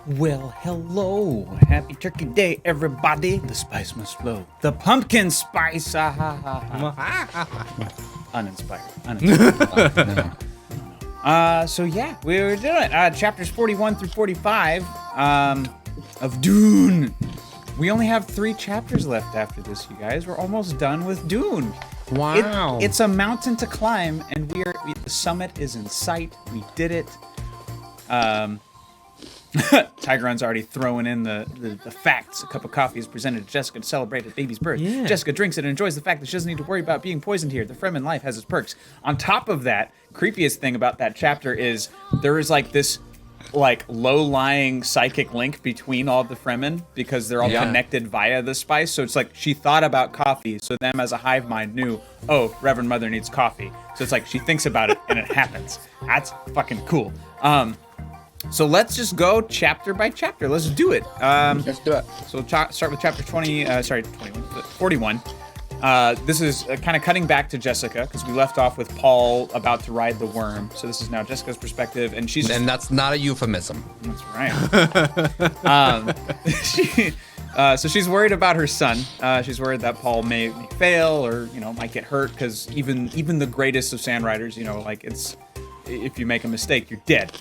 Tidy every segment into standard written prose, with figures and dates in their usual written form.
Well, hello. Happy Turkey Day, everybody. The spice must flow. The pumpkin spice. Uninspired. So yeah, we were doing chapters 41 through 45 of Dune. We only have 3 chapters left after this, you guys. We're almost done with Dune. Wow. It's a mountain to climb, and the summit is in sight. We did it. Tigeron's already throwing in the facts. A cup of coffee is presented to Jessica to celebrate her baby's birth. Yeah. Jessica drinks it and enjoys the fact that she doesn't need to worry about being poisoned here. The Fremen life has its perks. On top of that, creepiest thing about that chapter is there is like this low-lying psychic link between all the Fremen because they're all connected via the spice. So it's like she thought about coffee, so them as a hive mind knew, oh, Reverend Mother needs coffee. So it's like she thinks about it and it happens. That's fucking cool. So let's just go chapter by chapter. Let's do it. Let's do it. So we'll start with chapter 41. This is kind of cutting back to Jessica because we left off with Paul about to ride the worm. So this is now Jessica's perspective, and that's not a euphemism. That's right. So she's worried about her son. She's worried that Paul may fail or might get hurt because even the greatest of sand riders, it's if you make a mistake, you're dead.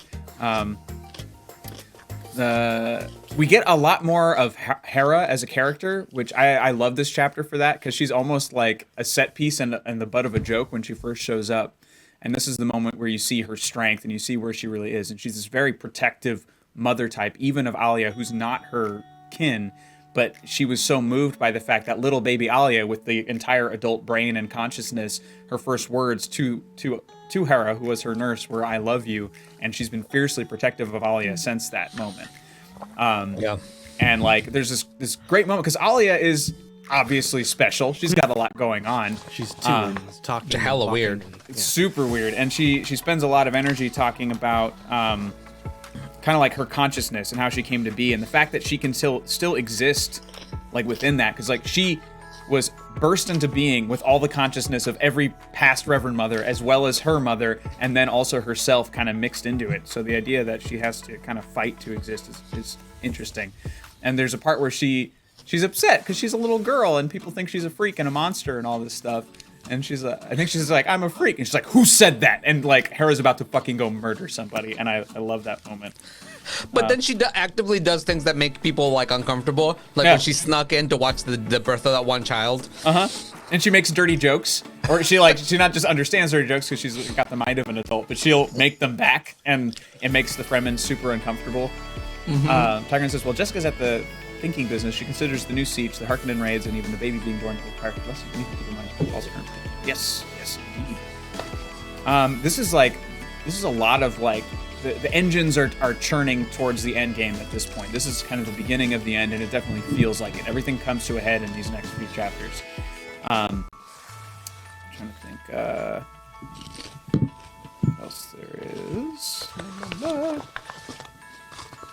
We get a lot more of Hera as a character, which I love this chapter for that because she's almost like a set piece and the butt of a joke when she first shows up. And this is the moment where you see her strength and you see where she really is. And she's this very protective mother type, even of Alia, who's not her kin. But she was so moved by the fact that little baby Alia, with the entire adult brain and consciousness, her first words to Hera, who was her nurse, were "I love you," and she's been fiercely protective of Alia since that moment. And there's this great moment because Alia is obviously special. She's got a lot going on. She's talking hella weird. It's super weird, and she spends a lot of energy talking about kind of like her consciousness and how she came to be, and the fact that she can still exist within that, because she was burst into being with all the consciousness of every past Reverend Mother as well as her mother, and then also herself kind of mixed into it. So the idea that she has to kind of fight to exist is interesting. And there's a part where she's upset because she's a little girl and people think she's a freak and a monster and all this stuff. And I think she's like, I'm a freak. And she's like, who said that? And Hera's about to fucking go murder somebody. And I love that moment. But then she actively does things that make people uncomfortable. When she snuck in to watch the birth of that one child. And she makes dirty jokes. Or she not just understands dirty jokes because she's got the mind of an adult, but she'll make them back. And it makes the Fremen super uncomfortable. Tigerin says, well, Jessica's at the thinking business. She considers the new siege, the Harkonnen raids, and even the baby being born to require blessing. Yes, indeed. This is a lot of the engines are churning towards the end game at this point. This is kind of the beginning of the end, and it definitely feels like it. Everything comes to a head in these next few chapters. I'm trying to think what else there is.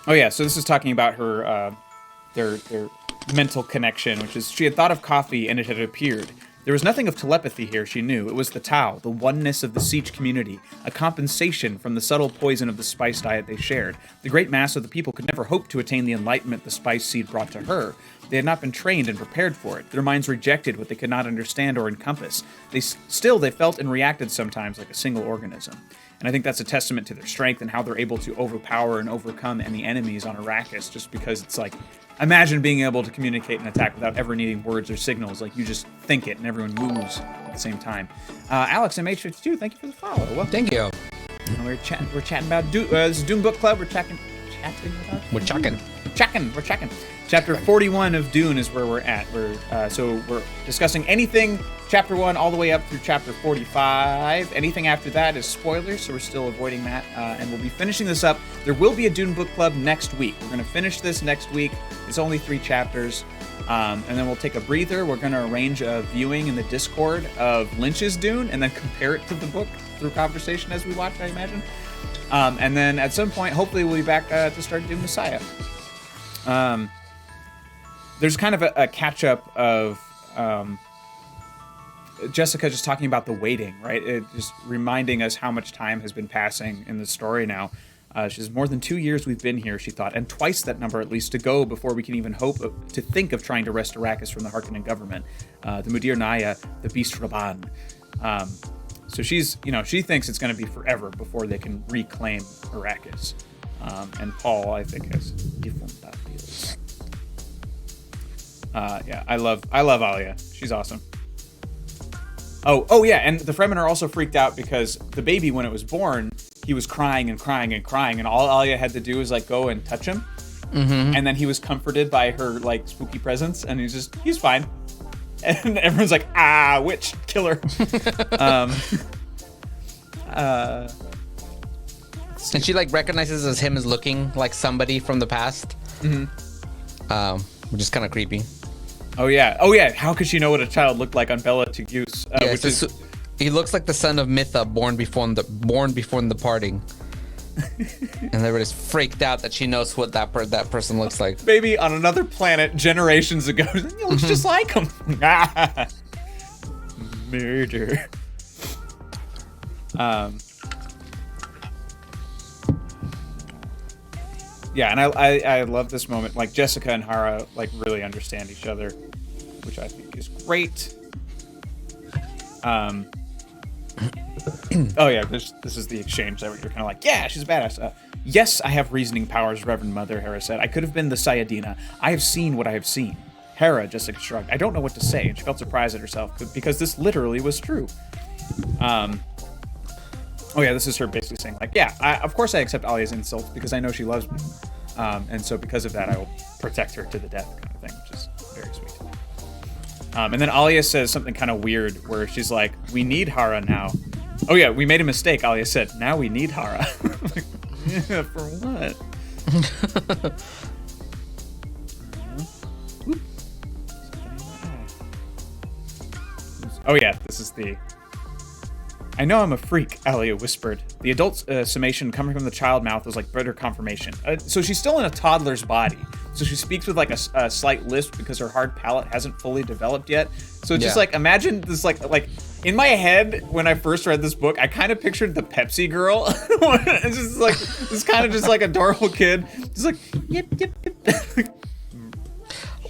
Oh yeah, so this is talking about her their mental connection, which is she had thought of coffee and it had appeared. There was nothing of telepathy here, she knew. It was the Tao, the oneness of the siege community, a compensation from the subtle poison of the spice diet they shared. The great mass of the people could never hope to attain the enlightenment the spice seed brought to her. They had not been trained and prepared for it. Their minds rejected what they could not understand or encompass. They felt and reacted sometimes like a single organism. And I think that's a testament to their strength and how they're able to overpower and overcome any enemies on Arrakis, just because it's imagine being able to communicate and attack without ever needing words or signals. You just think it and everyone moves at the same time. Alex, MH52, thank you for the follow. Well, thank you. We're chatting about Dune. This is Dune Book Club. We're chatting about We're checking. Chapter 41 of Dune is where we're at. We're discussing anything chapter 1 all the way up through chapter 45. Anything after that is spoilers, so we're still avoiding that. And we'll be finishing this up. There will be a Dune Book Club next week. We're going to finish this next week. It's only 3 chapters. And then we'll take a breather. We're going to arrange a viewing in the Discord of Lynch's Dune and then compare it to the book through conversation as we watch, I imagine. And then at some point, hopefully we'll be back to start Dune Messiah. There's kind of a catch-up of Jessica just talking about the waiting, right? It just reminding us how much time has been passing in the story now. She says, more than 2 years we've been here, she thought, and twice that number at least to go before we can even hope to think of trying to wrest Arrakis from the Harkonnen government. The Mudir Naya, the Beast Rabban. So she's, she thinks it's going to be forever before they can reclaim Arrakis. And Paul, I think, has different ideas. Yeah, I love Alia. She's awesome. Oh yeah, and the Fremen are also freaked out because the baby, when it was born, he was crying and crying and crying, and all Alia had to do was like go and touch him, and then he was comforted by her like spooky presence, and he's fine. And everyone's like, witch, killer. And she like recognizes as him as looking like somebody from the past, which is kind of creepy. Oh yeah. How could she know what a child looked like on Bella Tegus? He looks like the son of Mitha, born before the parting. And everybody's freaked out that she knows what that person looks like. Baby on another planet generations ago. He looks just like him. Murder. Yeah, and I love this moment. Like Jessica and Hara like really understand each other, which I think is great. Oh yeah, this is the exchange that you're kind of like, yeah, she's a badass. Yes, I have reasoning powers, Reverend Mother, Hera said. I could have been the Sayadina. I have seen what I have seen. Hera, Jessica shrugged. I don't know what to say, and she felt surprised at herself because this literally was true. Oh yeah, this is her basically saying like, yeah, of course I accept Alia's insults because I know she loves me. And so because of that, I will protect her to the death kind of thing, which is very sweet. And then Alia says something kind of weird where she's like, we need Hara now. Oh yeah, we made a mistake, Alia said. Now we need Hara. Like, yeah, for what? Oh yeah, this is the... I know I'm a freak, Alia whispered. The adult summation coming from the child mouth was like bitter confirmation. So she's still in a toddler's body. So she speaks with like a slight lisp because her hard palate hasn't fully developed yet. So just like, imagine this like in my head, when I first read this book, I kind of pictured the Pepsi girl. It's just like, this kind of just like adorable kid. Just like, yip, yip, yip.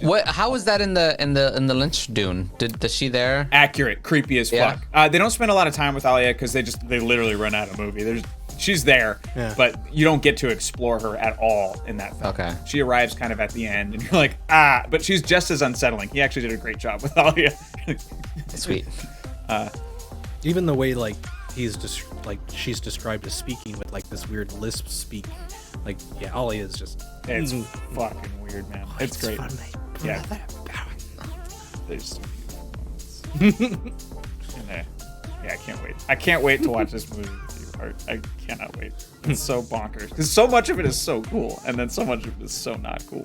What? How was that in the Lynch Dune? Does she there? Accurate, creepy as fuck. They don't spend a lot of time with Alia because they literally run out of movie. She's there, but you don't get to explore her at all in that film. Okay. She arrives kind of at the end, and you're like, but she's just as unsettling. He actually did a great job with Alia. Sweet. Even the way like she's described as speaking with like this weird lisp speak, like Alia is just. It's fucking weird, man. It's great. Funny. Yeah. There's some beautiful moments. I can't wait. I can't wait to watch this movie with you, Art. I cannot wait. It's so bonkers. Because so much of it is so cool, and then so much of it is so not cool.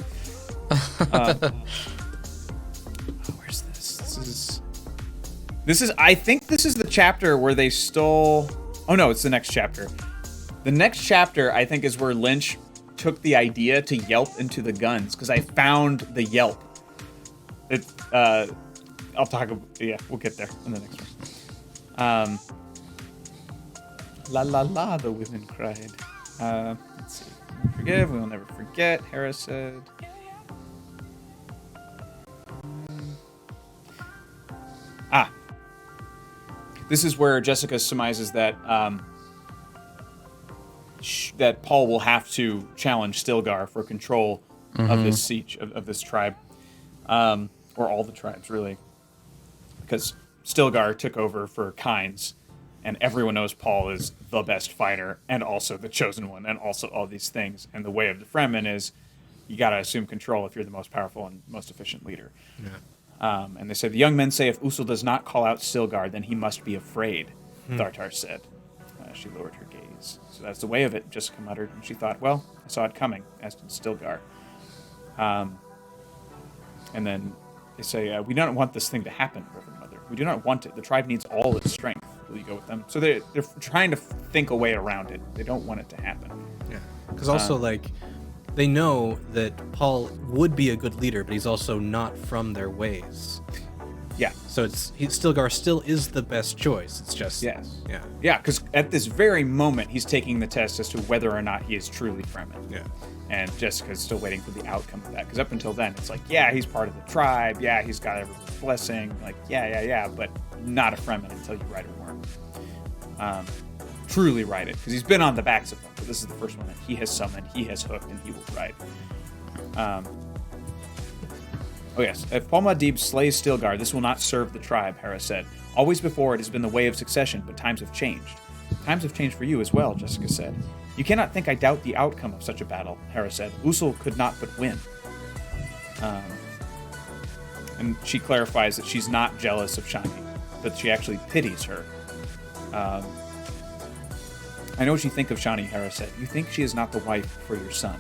Where's this? This is I think this is the chapter where they stole... Oh no, it's the next chapter. The next chapter, I think, is where Lynch took the idea to yelp into the guns, because I found the yelp. I'll talk about, we'll get there in the next one. La la la, the women cried. Let's see. Forgive, we will never forget, Hera said. This is where Jessica surmises that that Paul will have to challenge Stilgar for control of this siege, of this tribe. Or all the tribes, really. Because Stilgar took over for Kynes, and everyone knows Paul is the best fighter, and also the chosen one, and also all these things. And the way of the Fremen is, you gotta assume control if you're the most powerful and most efficient leader. Yeah. And they said, the young men say if Usul does not call out Stilgar, then he must be afraid, Thartar said. She lowered her gaze. So that's the way of it, Jessica muttered, and she thought, well, I saw it coming, as did Stilgar. And then they say, we don't want this thing to happen, Reverend Mother. We do not want it. The tribe needs all its strength. Will you go with them? So they're trying to think a way around it. They don't want it to happen. Yeah. Because also, they know that Paul would be a good leader, but he's also not from their ways. Yeah. So Stilgar still is the best choice. It's just Yes. yeah. Yeah, because at this very moment, he's taking the test as to whether or not he is truly Fremen. Yeah. And Jessica's still waiting for the outcome of that. Because up until then, it's like, yeah, he's part of the tribe. Yeah, he's got everyone's blessing. Like, yeah, but not a Fremen until you ride a worm. Truly ride it. Because he's been on the backs of them. But this is the first one that he has summoned, he has hooked, and he will ride. Oh yes, if Paul Muad'Dib slays Stilgar, this will not serve the tribe, Hera said. Always before it has been the way of succession, but times have changed. Times have changed for you as well, Jessica said. You cannot think I doubt the outcome of such a battle, Hera said. Usul could not but win. And she clarifies that she's not jealous of Shani, but she actually pities her. I know what you think of Shani, Hera said. You think she is not the wife for your son.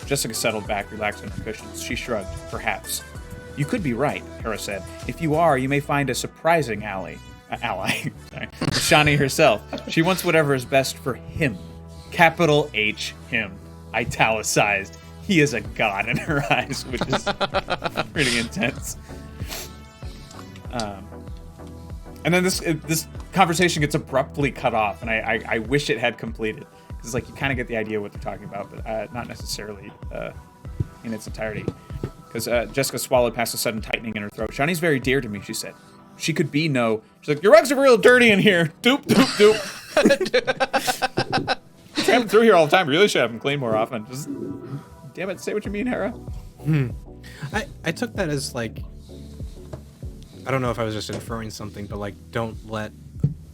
Jessica settled back, relaxed on her cushions. She shrugged. Perhaps. You could be right, Hera said. If you are, you may find a surprising ally. Sorry. Shani herself. She wants whatever is best for him. Capital H, him. Italicized. He is a god in her eyes, which is pretty intense. And then this conversation gets abruptly cut off, and I wish it had completed. Because like you kind of get the idea what they're talking about, but not necessarily in its entirety. Because Jessica swallowed past a sudden tightening in her throat. Shani's very dear to me, she said. She could be no... She's like, your rugs are real dirty in here. Doop, doop, doop. I have them through here all the time. Really should have them cleaned more often. Just, damn it, say what you mean, Hera. I took that as like... I don't know if I was just inferring something, but like, don't let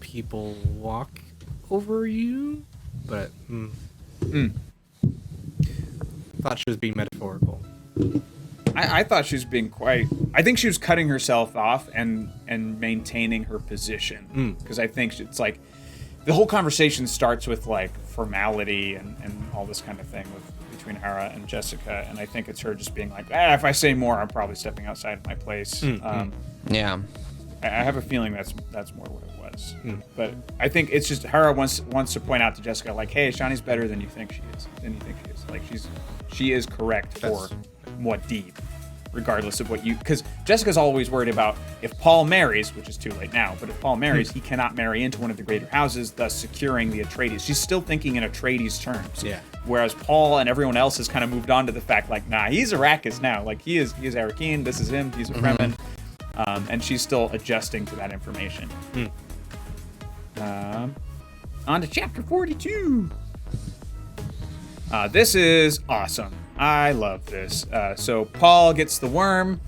people walk over you? But, thought she was being metaphorical. I thought she was being quite... I think she was cutting herself off and maintaining her position. Because I think it's like... The whole conversation starts with like formality and all this kind of thing between Hera and Jessica. And I think it's her just being like, if I say more, I'm probably stepping outside of my place. Yeah. I have a feeling that's more what it was. But I think it's just Hera wants to point out to Jessica, like, hey, Shani's better than you think she is. Like she is correct for Muad'Dib, regardless of what you... Because Jessica's always worried about if Paul marries, which is too late now, but if Paul marries, he cannot marry into one of the greater houses, thus securing the Atreides. She's still thinking in Atreides terms. Yeah. Whereas Paul and everyone else has kind of moved on to the fact, like, nah, he's Arrakis now. Like, he is Arrakeen, this is him, he's a Fremen. And she's still adjusting to that information. On to chapter 42. This is awesome. I love this. So Paul gets the worm,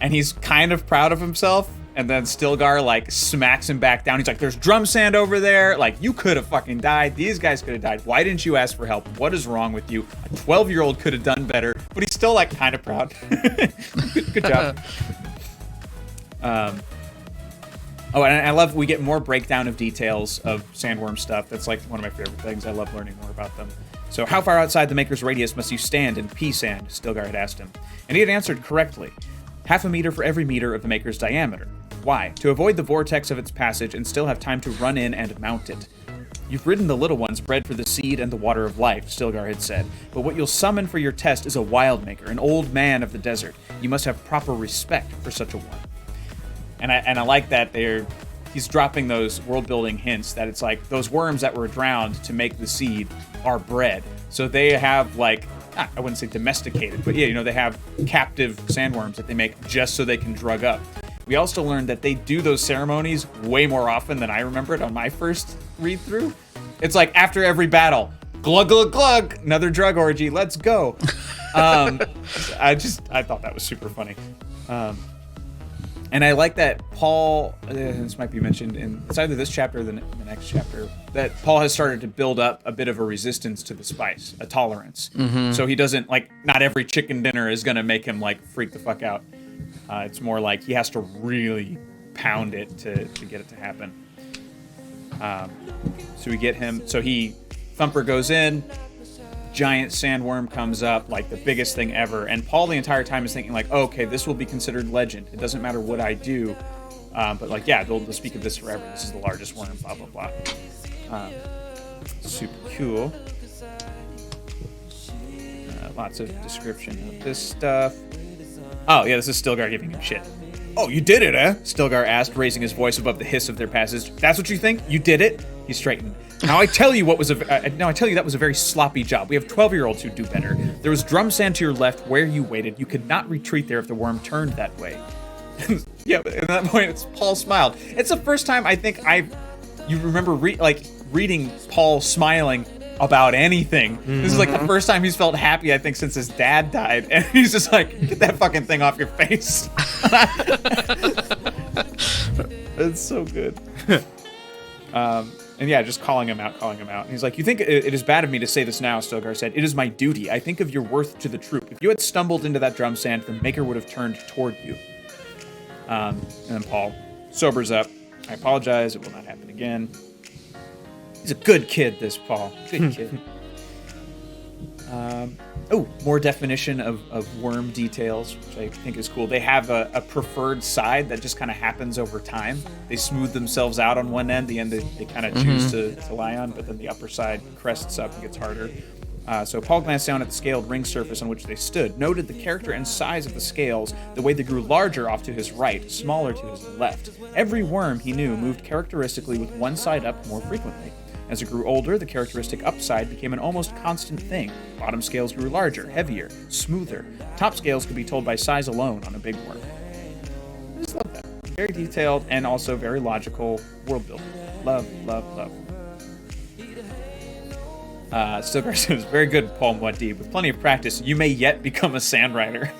and he's kind of proud of himself. And then Stilgar like smacks him back down. He's like, "There's drum sand over there. Like, you could have fucking died. These guys could have died. Why didn't you ask for help? What is wrong with you? A 12-year-old could have done better." But he's still like kind of proud. Good job. Oh, and I love we get more breakdown of details of sandworm stuff. That's like one of my favorite things. I love learning more about them. So how far outside the Maker's radius must you stand in pea sand? Stilgar had asked him. And he had answered correctly. 0.5 meter for every meter of the Maker's diameter. Why? To avoid the vortex of its passage and still have time to run in and mount it. You've ridden the little ones bred for the seed and the water of life, Stilgar had said. But what you'll summon for your test is a wild maker, an old man of the desert. You must have proper respect for such a one. And I like that he's dropping those world-building hints that it's like those worms that were drowned to make the seed are bred. So they have like, I wouldn't say domesticated, but yeah, they have captive sandworms that they make just so they can drug up. We also learned that they do those ceremonies way more often than I remember it on my first read-through. It's like after every battle, glug, glug, glug, another drug orgy, let's go. I thought that was super funny. And I like that Paul, this might be mentioned in, it's either this chapter or the next chapter, that Paul has started to build up a bit of a resistance to the spice, a tolerance. So he doesn't, like, not every chicken dinner is going to make him, like, freak the fuck out. It's more like he has to really pound it to get it to happen. So we get him, Thumper goes in, giant sandworm comes up, like the biggest thing ever, and Paul the entire time is thinking like, okay, this will be considered legend. It doesn't matter what I do, but like, yeah, they'll speak of this forever. This is the largest worm, blah blah blah. Super cool. Lots of description of this stuff. Oh yeah, this is Stilgar giving him shit. Oh, you did it, eh? Stilgar asked, raising his voice above the hiss of their passage. That's what you think? You did it? He straightened. Now I tell you that was a very sloppy job. We have 12-year-olds who do better. There was drum sand to your left where you waited. You could not retreat there if the worm turned that way. Yeah, but at that point, Paul smiled. It's the first time I think you remember reading Paul smiling about anything. Mm-hmm. This is like the first time he's felt happy, I think, since his dad died. And he's just like, get that fucking thing off your face. It's so good. And yeah, just calling him out. And he's like, you think it is bad of me to say this now, Stilgar said. It is my duty. I think of your worth to the troop. If you had stumbled into that drum sand, the Maker would have turned toward you. And then Paul sobers up. I apologize. It will not happen again. He's a good kid, this Paul. Good kid. More definition of worm details, which I think is cool. They have a preferred side that just kind of happens over time. They smooth themselves out on one end. The end they kind of choose to lie on, but then the upper side crests up and gets harder. So Paul glanced down at the scaled ring surface on which they stood, noted the character and size of the scales, the way they grew larger off to his right, smaller to his left. Every worm, he knew, moved characteristically with one side up more frequently. As it grew older, the characteristic upside became an almost constant thing. Bottom scales grew larger, heavier, smoother. Top scales could be told by size alone on a big worm. I just love that. Very detailed and also very logical world building. Love, love, love. Stilgar says, very good, Paul Muad'Dib. With plenty of practice, you may yet become a sand rider.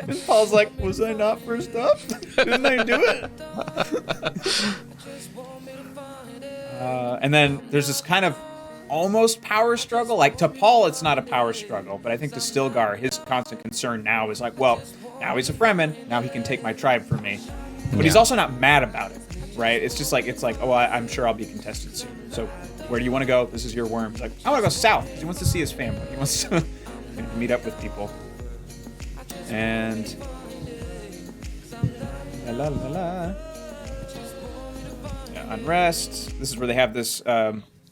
And Paul's like, was I not first up? Didn't I do it? And then there's this kind of almost power struggle. Like, to Paul, it's not a power struggle, but I think to Stilgar, his constant concern now is like, well, now he's a Fremen, now he can take my tribe from me. But he's also not mad about it, right? It's just like, oh, I'm sure I'll be contested soon. So where do you want to go? This is your worm. He's like, I want to go south, because he wants to see his family. He wants to meet up with people. And la la la la. Unrest. This is where they have this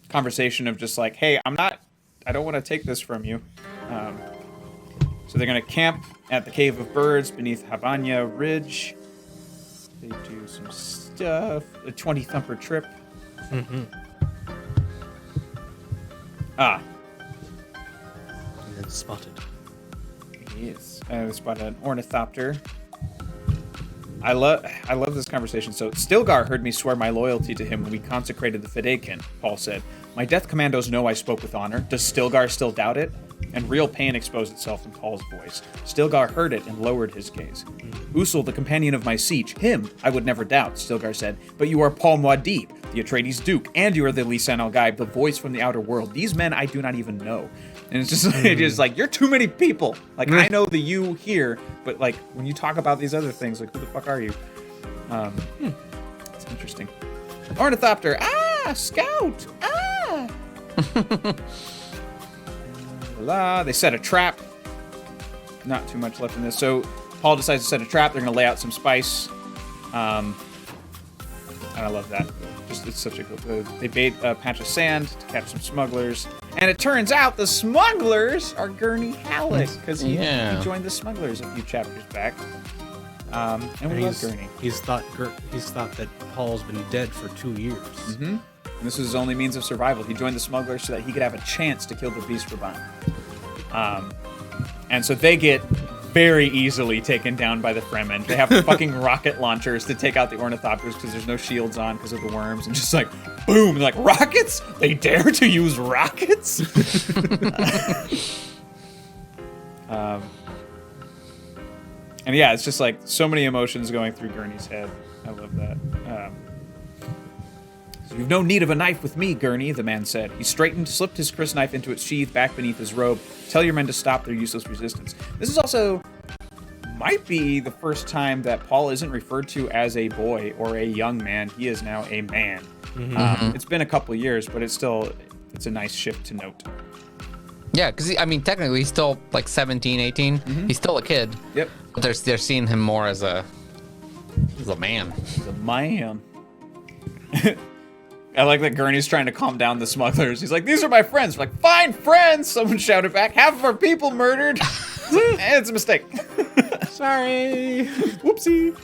conversation of just like, hey, I don't want to take this from you. So they're going to camp at the Cave of Birds beneath Habanya Ridge. They do some stuff. A 20 thumper trip. Mm-hmm. And then spotted. Yes. They spotted an ornithopter. I love this conversation. So, Stilgar heard me swear my loyalty to him when we consecrated the Fedaykin, Paul said. My death commandos know I spoke with honor. Does Stilgar still doubt it? And real pain exposed itself in Paul's voice. Stilgar heard it and lowered his gaze. Usul, the companion of my siege, him I would never doubt, Stilgar said. But you are Paul Muad'Dib, the Atreides Duke, and you are the Lisan al-Gaib, the voice from the outer world. These men I do not even know. And it's just like, you're too many people. Like, I know the you here, but like, when you talk about these other things, like, who the fuck are you? It's interesting. Ornithopter, scout, They set a trap. Not too much left in this. So Paul decides to set a trap. They're going to lay out some spice. And I love that. It's such a good. They bait a patch of sand to catch some smugglers. And it turns out the smugglers are Gurney Halleck, because he joined the smugglers a few chapters back. And we love Gurney. He's thought that Paul's been dead for 2 years. Mm-hmm. And this was his only means of survival. He joined the smugglers so that he could have a chance to kill the Beast Rabbin. And so they get very easily taken down by the Fremen. They have fucking rocket launchers to take out the ornithopters because there's no shields on because of the worms. And just like, boom, like, rockets? They dare to use rockets? And yeah, it's just like so many emotions going through Gurney's head. I love that. You've no need of a knife with me, Gurney, the man said. He straightened, slipped his crysknife into its sheath back beneath his robe. Tell your men to stop their useless resistance. This is also might be the first time that Paul isn't referred to as a boy or a young man. He is now a man. Mm-hmm. It's been a couple of years, but it's a nice shift to note. Yeah, because, technically he's still like 17, 18. Mm-hmm. He's still a kid. Yep. But they're seeing him more as a man. He's a man. I like that Gurney's trying to calm down the smugglers. He's like, these are my friends. We're like, fine friends, someone shouted back. Half of our people murdered. It's a mistake. Sorry. Whoopsie.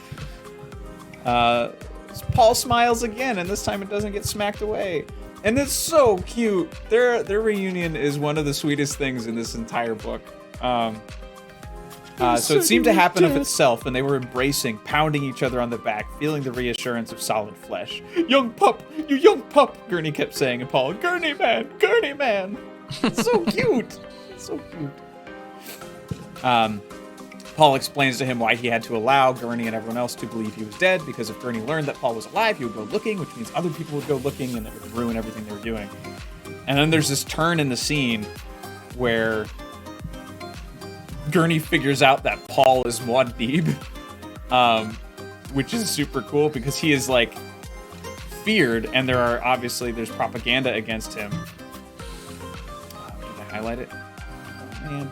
Paul smiles again, and this time it doesn't get smacked away. And it's so cute. Their reunion is one of the sweetest things in this entire book. So it seemed to happen of itself, and they were embracing, pounding each other on the back, feeling the reassurance of solid flesh. Young pup, you young pup, Gurney kept saying, and Paul, Gurney man, Gurney man. It's so cute. It's so cute. Paul explains to him why he had to allow Gurney and everyone else to believe he was dead, because if Gurney learned that Paul was alive, he would go looking, which means other people would go looking, and it would ruin everything they were doing. And then there's this turn in the scene where Gurney figures out that Paul is Muad'Dib, which is super cool because he is like feared, and there's propaganda against him. Did I highlight it? Oh man.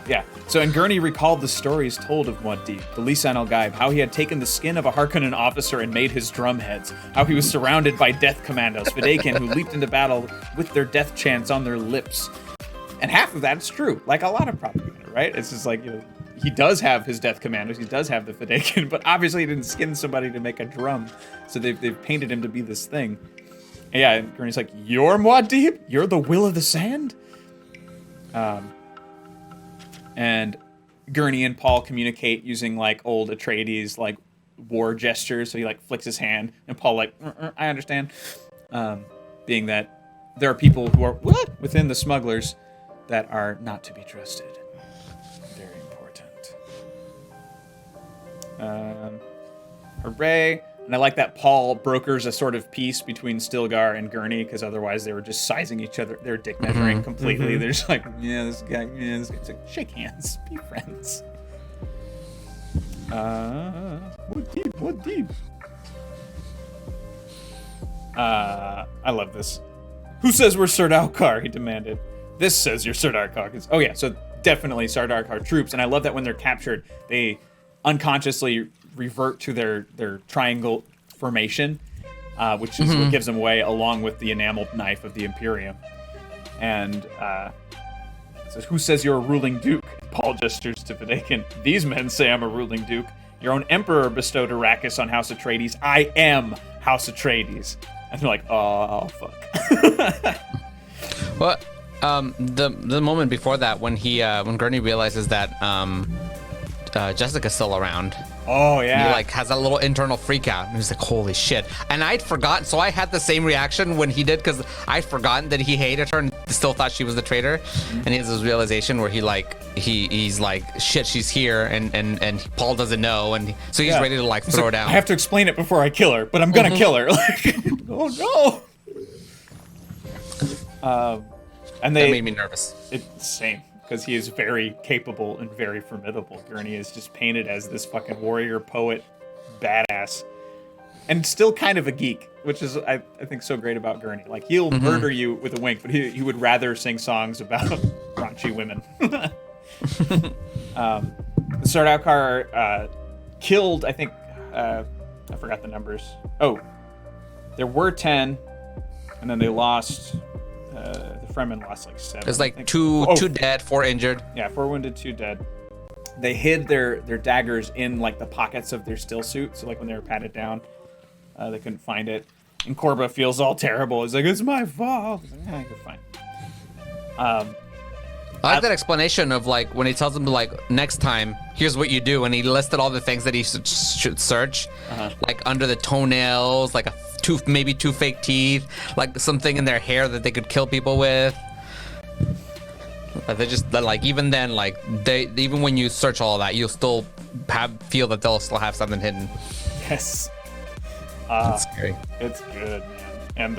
Yeah. So, and Gurney recalled the stories told of Muad'Dib, the Lisan al-Gaib, how he had taken the skin of a Harkonnen officer and made his drumheads, how he was surrounded by death commandos, Fedaykin, who leaped into battle with their death chants on their lips. And half of that's true, like a lot of propaganda, right? It's just like, he does have his death commandos, he does have the Fedaykin, but obviously he didn't skin somebody to make a drum, so they've painted him to be this thing. And yeah, and Gurney's like, you're Muad'Dib? You're the Will of the Sand? And Gurney and Paul communicate using like old Atreides like war gestures. So he like flicks his hand, and Paul like, I understand. Being that there are people who are within the smugglers that are not to be trusted. Very important. Hooray! And I like that Paul brokers a sort of peace between Stilgar and Gurney, because otherwise they were just sizing each other, their dick measuring completely. They're just like, this guy. It's like, shake hands, be friends. What deep? I love this. Who says we're Sardaukar? He demanded. This says you're Sardaukar. Oh yeah, so definitely Sardaukar troops, and I love that when they're captured, they unconsciously revert to their triangle formation, which is what gives them away, along with the enameled knife of the Imperium. And it says, who says you're a ruling duke? Paul gestures to Fedaykin. These men say I'm a ruling duke. Your own emperor bestowed Arrakis on House Atreides. I am House Atreides. And they're like, oh fuck. Well, the moment before that, when Gurney realizes that Jessica's still around. Oh yeah. He like has that little internal freak out. And he's like, holy shit. And I'd forgotten, so I had the same reaction when he did, because I'd forgotten that he hated her and still thought she was the traitor. And he has this realization where he's like, shit, she's here, and Paul doesn't know, and so he's ready to like throw her down. I have to explain it before I kill her, but I'm gonna kill her. Like, oh no. And that made me nervous. Same. Because he is very capable and very formidable. Gurney is just painted as this fucking warrior, poet, badass, and still kind of a geek, which is, I think, so great about Gurney. Like, he'll murder you with a wink, but he would rather sing songs about raunchy women. Sardaukar killed, I think, I forgot the numbers. Oh, there were 10, and then they lost... the Fremen lost like 7. There's like two dead, 4 injured. Yeah, 4 wounded, 2 dead. They hid their daggers in like the pockets of their still suit, so like when they were patted down, they couldn't find it. And Korba feels all terrible. He's like, it's my fault. He's like, you're fine. I like that explanation of like when he tells them to like, next time, here's what you do, and he listed all the things that he should search, like under the toenails, like maybe 2 fake teeth, like something in their hair that they could kill people with. But they're like, even then, like even when you search all that, you'll still feel that they'll still have something hidden. Yes. It's scary. It's good, man. And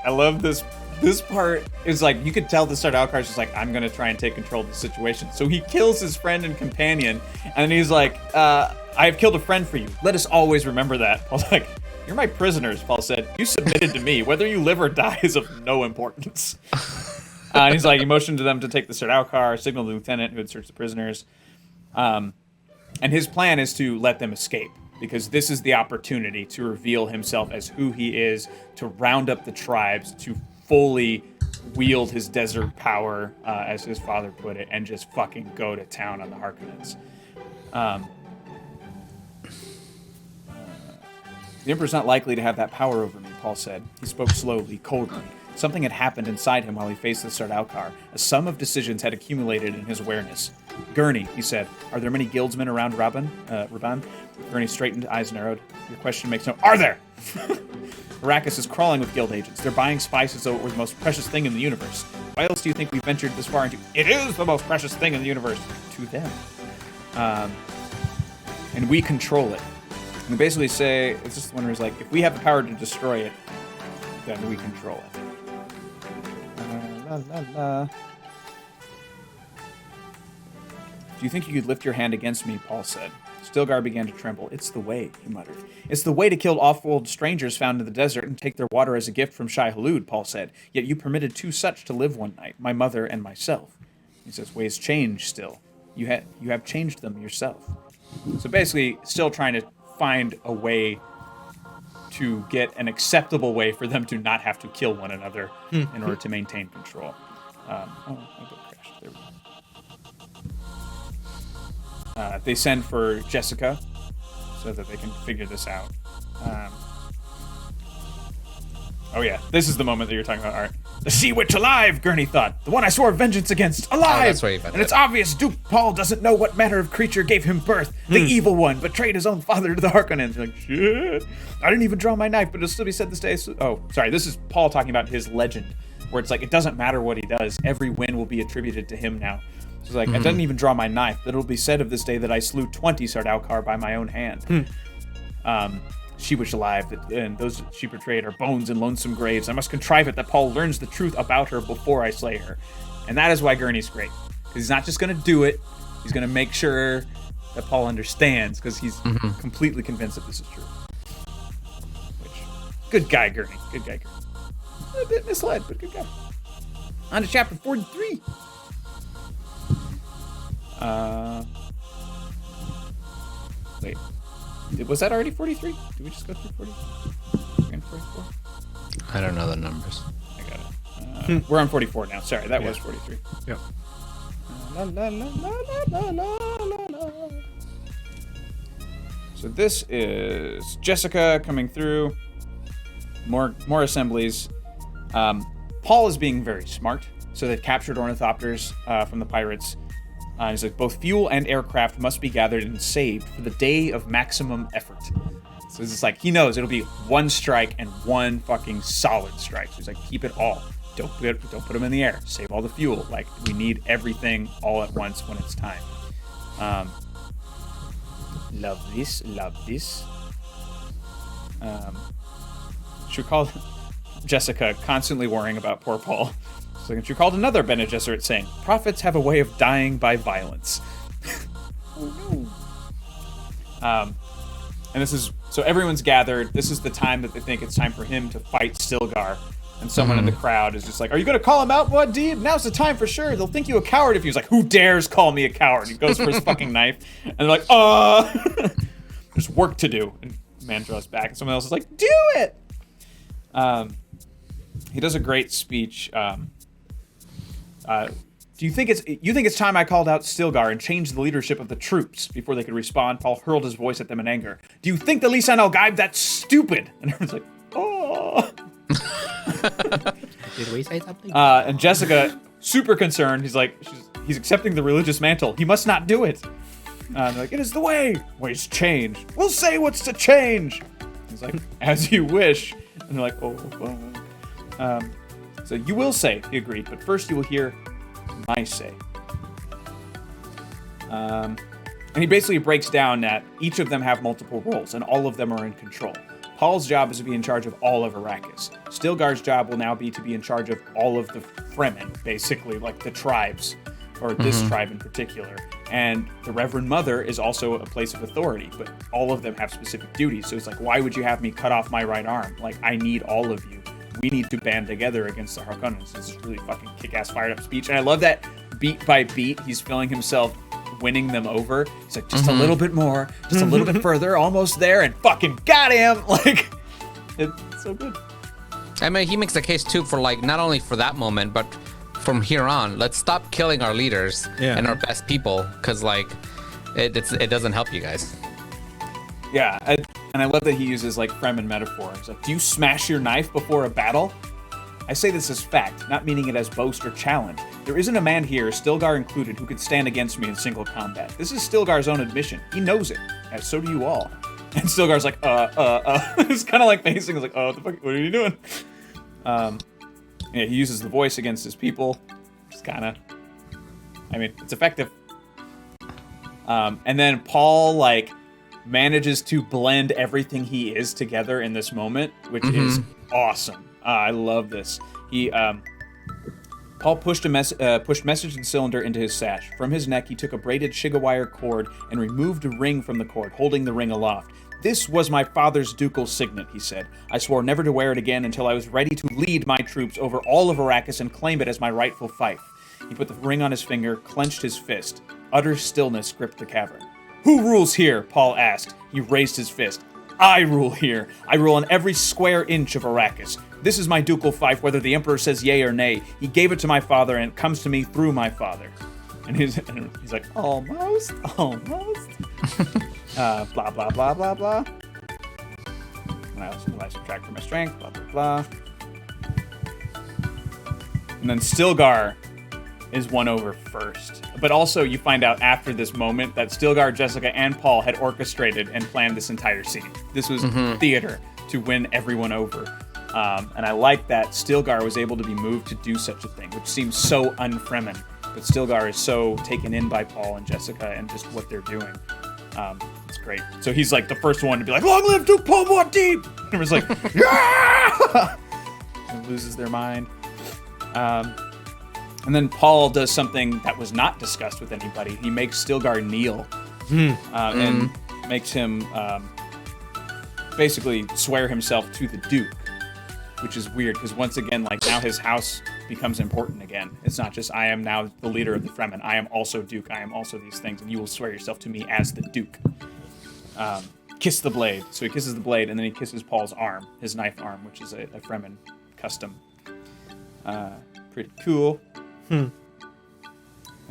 I love this. This part is like, you could tell the Sardaukar is just like, I'm gonna try and take control of the situation. So he kills his friend and companion, and he's like, I have killed a friend for you. Let us always remember that. Paul's like, you're my prisoners, Paul said. You submitted to me. Whether you live or die is of no importance. And he's like, he motioned to them to take the Sardaukar, signaled the lieutenant who had searched the prisoners. And his plan is to let them escape, because this is the opportunity to reveal himself as who he is, to round up the tribes, to fully wield his desert power, as his father put it, and just fucking go to town on the Harkonnens. The Emperor's not likely to have that power over me, Paul said. He spoke slowly, coldly. Something had happened inside him while he faced the Sardaukar. A sum of decisions had accumulated in his awareness. Gurney, he said, are there many guildsmen around Raban? Gurney straightened, eyes narrowed. Your question makes no... Are there? Arrakis is crawling with guild agents. They're buying spices as though it were the most precious thing in the universe. Why else do you think we ventured this far into... It is the most precious thing in the universe to them. And we control it. And they basically say, it's just one where it's like, if we have the power to destroy it, then we control it. Do you think you could lift your hand against me? Paul said. Stilgar began to tremble. It's the way, he muttered. It's the way to kill off-world strangers found in the desert and take their water as a gift from Shai Hulud, Paul said. Yet you permitted two such to live one night, my mother and myself. He says, ways change still. You have changed them yourself. So basically, still trying to find a way to get an acceptable way for them to not have to kill one another in order to maintain control. I crashed. There we go. They send for Jessica so that they can figure this out. Oh yeah, this is the moment that you're talking about, Art. The Sea Witch alive, Gurney thought. The one I swore vengeance against, alive! Oh, that's right, and it's obvious Duke Paul doesn't know what manner of creature gave him birth. The evil one betrayed his own father to the Harkonnens. You're like, shit. I didn't even draw my knife, but it'll still be said this day. Oh, sorry, this is Paul talking about his legend, where it's like, it doesn't matter what he does. Every win will be attributed to him now. So it's like, I didn't even draw my knife, but it'll be said of this day that I slew 20 Sardaukar by my own hand. She was alive, and those she betrayed are bones in lonesome graves. I must contrive it that Paul learns the truth about her before I slay her. And that is why Gurney's great. Because he's not just going to do it, he's going to make sure that Paul understands, because he's completely convinced that this is true. Good guy, Gurney. Good guy, Gurney. A bit misled, but good guy. On to chapter 43. Wait. Was that already 43? Did we just go through 40? We're in 44? I don't know the numbers. I got it. We're on 44 now. Sorry, that was 43. Yep. La, la, la, la, la, la, la, la. So this is Jessica coming through. More assemblies. Paul is being very smart. So they've captured ornithopters from the pirates. He's like, both fuel and aircraft must be gathered and saved for the day of maximum effort. So it's just like, he knows it'll be one strike and one fucking solid strike. So he's like, keep it all. Don't put them in the air. Save all the fuel. Like, we need everything all at once when it's time. Love this. She called Jessica constantly worrying about poor Paul. So she called another Bene Gesserit saying, prophets have a way of dying by violence. Oh no. And this is, so everyone's gathered. This is the time that they think it's time for him to fight Stilgar. And someone in the crowd is just like, are you going to call him out, Muad'Dib? Now's the time for sure. They'll think you a coward if he was like, who dares call me a coward? He goes for his fucking knife. And they're like, there's work to do. And man draws back. And someone else is like, do it! He does a great speech. Do you think it's time I called out Stilgar and changed the leadership of the troops? Before they could respond, Paul hurled his voice at them in anger. Do you think the Lisan al-Gaib that's stupid? And everyone's like, oh. Did we say something? And Jessica, super concerned, he's accepting the religious mantle. He must not do it. They're like, it is the way. Ways change. We'll say what's to change. He's like, as you wish. And they're like, oh. So you will say, he agreed, but first you will hear my say. And he basically breaks down that each of them have multiple roles, and all of them are in control. Paul's job is to be in charge of all of Arrakis. Stilgar's job will now be to be in charge of all of the Fremen, basically, like the tribes, or this tribe in particular. And the Reverend Mother is also a place of authority, but all of them have specific duties. So it's like, why would you have me cut off my right arm? Like, I need all of you. We need to band together against the Harkonnens. This is really fucking kick-ass fired up speech. And I love that beat by beat, he's feeling himself winning them over. He's like, just a little bit more, just a little bit further, almost there, and fucking got him. Like, it's so good. I mean, he makes a case too for like, not only for that moment, but from here on, let's stop killing our leaders and our best people, because like, it doesn't help you guys. Yeah, And I love that he uses like Fremen metaphor. He's like, do you smash your knife before a battle? I say this as fact, not meaning it as boast or challenge. There isn't a man here, Stilgar included, who could stand against me in single combat. This is Stilgar's own admission. He knows it, as so do you all. And Stilgar's like, It's kind of like pacing. It's like, what the fuck? What are you doing? Yeah, he uses the voice against his people. It's kind of, I mean, it's effective. And then Paul, like, manages to blend everything he is together in this moment, which is awesome. I love this. Paul pushed message and cylinder into his sash. From his neck, he took a braided Shigawire cord and removed a ring from the cord, holding the ring aloft. This was my father's ducal signet, he said. I swore never to wear it again until I was ready to lead my troops over all of Arrakis and claim it as my rightful fief. He put the ring on his finger, clenched his fist. Utter stillness gripped the cavern. Who rules here? Paul asked. He raised his fist. I rule here. I rule on every square inch of Arrakis. This is my ducal fief, whether the Emperor says yay or nay. He gave it to my father, and it comes to me through my father. And he's like, almost. Blah, blah, blah, blah, blah. And I subtract from my strength, blah, blah, blah. And then Stilgar is won over first. But also, you find out after this moment that Stilgar, Jessica, and Paul had orchestrated and planned this entire scene. This was theater to win everyone over. And I like that Stilgar was able to be moved to do such a thing, which seems so un-Fremen. But Stilgar is so taken in by Paul and Jessica and just what they're doing. It's great. So he's like the first one to be like, long live Duke Paul Muad'Dib! And everyone's like, yeah! And loses their mind. And then Paul does something that was not discussed with anybody. He makes Stilgar kneel and makes him basically swear himself to the Duke, which is weird because once again, like now his house becomes important again. It's not just I am now the leader of the Fremen. I am also Duke. I am also these things, and you will swear yourself to me as the Duke. Kiss the blade. So he kisses the blade, and then he kisses Paul's arm, his knife arm, which is a Fremen custom. Pretty cool. And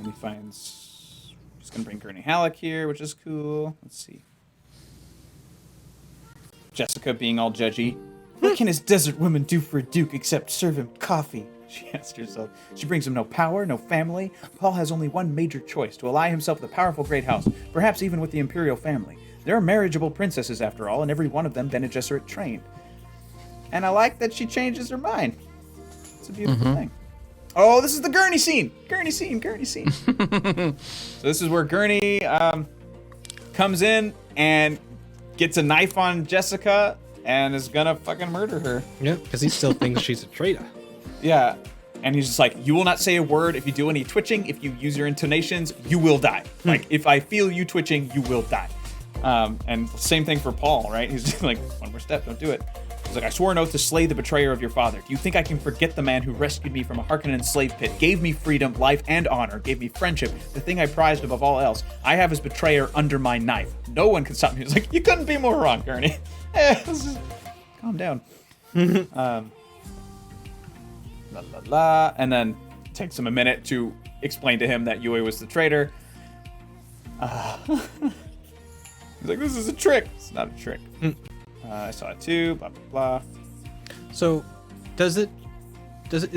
he finds... He's going to bring Gurney Halleck here, which is cool. Let's see. Jessica being all judgy. What can his desert woman do for a duke except serve him coffee? She asked herself. She brings him no power, no family. Paul has only one major choice, to ally himself with a powerful great house, perhaps even with the imperial family. There are marriageable princesses, after all, and every one of them Bene Gesserit trained. And I like that she changes her mind. It's a beautiful thing. Oh, this is the Gurney scene! Gurney scene! So this is where Gurney comes in and gets a knife on Jessica and is gonna fucking murder her. Yeah, because he still thinks she's a traitor. Yeah. And he's just like, you will not say a word if you do any twitching. If you use your intonations, you will die. Like, if I feel you twitching, you will die. And same thing for Paul, right? He's just like, one more step, don't do it. He's like, I swore an oath to slay the betrayer of your father. Do you think I can forget the man who rescued me from a Harkonnen slave pit, gave me freedom, life, and honor, gave me friendship, the thing I prized above all else? I have his betrayer under my knife. No one can stop me. He's like, you couldn't be more wrong, Gurney. Just calm down. La la la. And then takes him a minute to explain to him that Yui was the traitor. He's like, this is a trick. It's not a trick. I saw it too, blah, blah, blah. So, is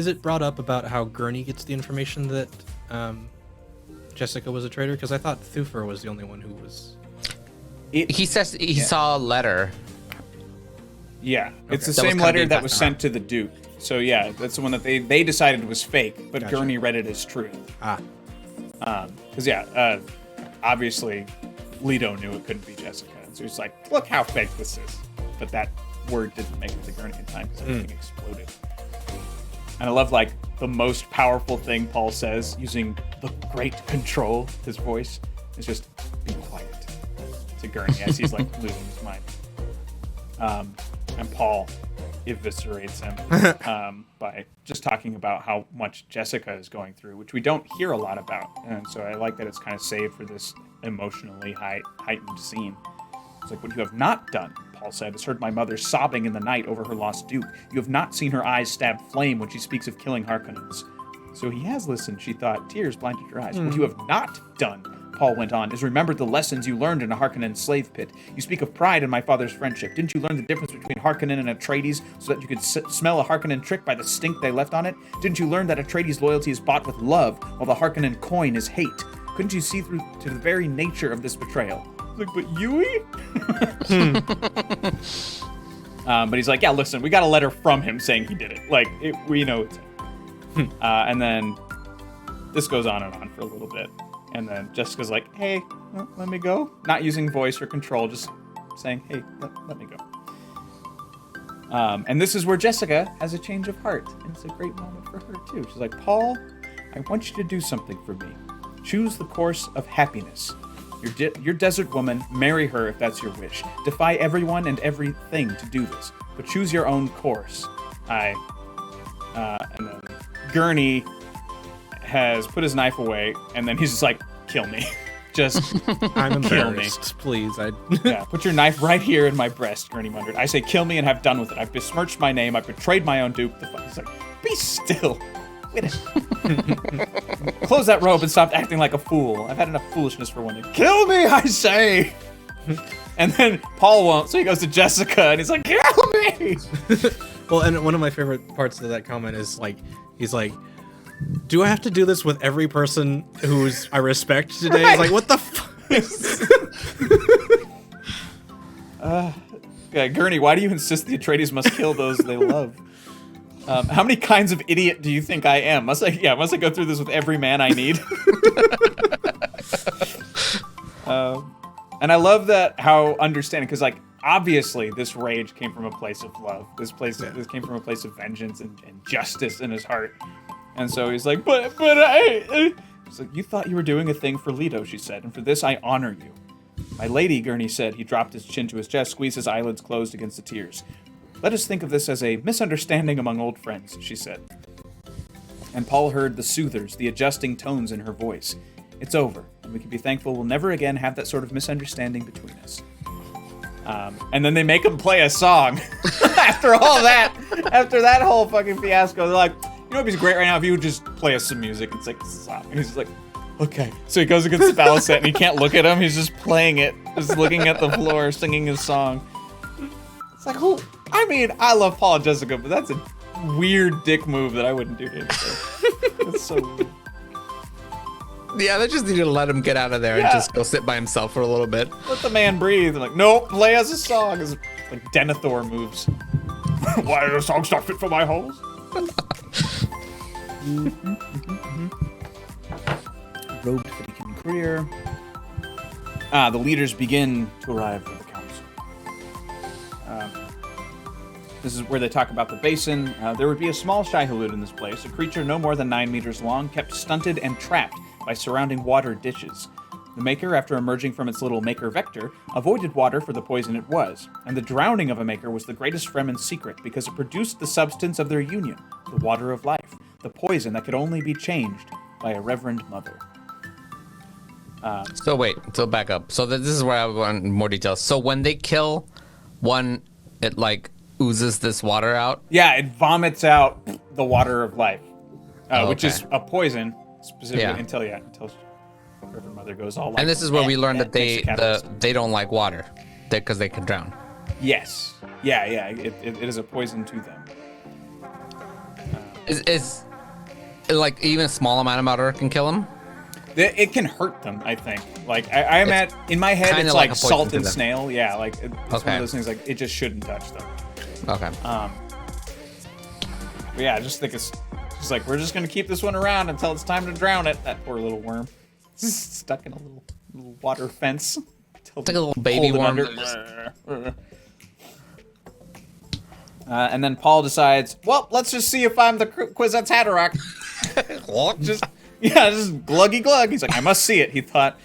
it brought up about how Gurney gets the information that Jessica was a traitor? Because I thought Thufir was the only one who was... He says he saw a letter. Yeah, it's the That was same kinda letter being that passed was around. sent to the Duke. So yeah, that's the one that they decided was fake, but Gotcha. Gurney read it as truth. Because obviously Leto knew it couldn't be Jessica. So he's like, look how fake this is. But that word didn't make it to Gurney in time because everything exploded. And I love, like, the most powerful thing Paul says, using the great control, his voice, is just, be quiet. To Gurney, as he's, like, losing his mind. And Paul eviscerates him by just talking about how much Jessica is going through, which we don't hear a lot about. And so I like that it's kind of saved for this emotionally heightened scene. It's like, what you have not done, Paul said, is heard my mother sobbing in the night over her lost duke. You have not seen her eyes stab flame when she speaks of killing Harkonnens. So he has listened, she thought. Tears blinded her eyes. What you have not done, Paul went on, is remembered the lessons you learned in a Harkonnen slave pit. You speak of pride in my father's friendship. Didn't you learn the difference between Harkonnen and Atreides so that you could smell a Harkonnen trick by the stink they left on it? Didn't you learn that Atreides' loyalty is bought with love, while the Harkonnen coin is hate? Couldn't you see through to the very nature of this betrayal? Like, but Yui? But he's like, yeah, listen, we got a letter from him saying he did it. Like, we know it's him. And then this goes on and on for a little bit. And then Jessica's like, hey, let me go. Not using voice or control, just saying, hey, let me go. And this is where Jessica has a change of heart. And it's a great moment for her, too. She's like, Paul, I want you to do something for me. Choose the course of happiness. You're desert woman, marry her if that's your wish. Defy everyone and everything to do this, but choose your own course. And then Gurney has put his knife away, and then he's just like, kill me. Just I'm kill me. embarrassed. Please, Yeah, put your knife right here in my breast, Gurney muttered. I say kill me and have done with it. I've besmirched my name. I've betrayed my own dupe. The fuck? He's like, be still. Quit it. Close that robe and stop acting like a fool. I've had enough foolishness for one day. Kill me, I say. And then Paul won't, so he goes to Jessica and he's like, kill me. Well, and one of my favorite parts of that comment is like, he's like, do I have to do this with every person who's I respect today? Right. He's like, what the fuck? Yeah, Gurney, why do you insist the Atreides must kill those they love? How many kinds of idiot do you think I am? Must I go through this with every man I need? And I love that how understanding, because like obviously this rage came from a place of love. This came from a place of vengeance and justice in his heart. And so he's like, but I. He's like, you thought you were doing a thing for Leto, she said, and for this I honor you. My lady, Gurney said. He dropped his chin to his chest, squeezed his eyelids closed against the tears. Let us think of this as a misunderstanding among old friends, she said. And Paul heard the soothers, the adjusting tones in her voice. It's over, and we can be thankful we'll never again have that sort of misunderstanding between us. And then they make him play a song. After all that, after that whole fucking fiasco, they're like, you know, it'd be great right now if you would just play us some music. It's like, stop. And he's like, okay. So he goes against the Balicet, and he can't look at him. He's just playing it, just looking at the floor, singing his song. It's like, who? I mean, I love Paul and Jessica, but that's a weird dick move that I wouldn't do to anybody. That's so weird. Yeah, they just need to let him get out of there and just go sit by himself for a little bit. Let the man breathe. I'm like, nope, play us a song. It's like Denethor moves. Why are the songs not fit for my holes? Robed for the career. The leaders begin to arrive at the council. This is where they talk about the basin. There would be a small Shai-Hulud in this place, a creature no more than 9 meters long, kept stunted and trapped by surrounding water ditches. The Maker, after emerging from its little Maker vector, avoided water for the poison it was, and the drowning of a Maker was the greatest Fremen's secret because it produced the substance of their union, the water of life, the poison that could only be changed by a Reverend Mother. So back up. So this is where I want more details. So when they kill one, it like oozes this water out? Yeah, it vomits out the water of life, which is a poison, specifically until Reverend Mother goes all like. And this is where we learned that they don't like water, because they can drown. Yes. Yeah. It is a poison to them. Is like even a small amount of water can kill them? It can hurt them, I think. Like I'm in my head, it's like salt and snail. Yeah, like it's one of those things. Like it just shouldn't touch them. Okay. But yeah, I just think it's just like we're just gonna keep this one around until it's time to drown it. That poor little worm, stuck in a little water fence. It's like a little baby worm. And then Paul decides, well, let's just see if I'm the Kwisatz Haderach. just gluggy glug. He's like, I must see it, he thought.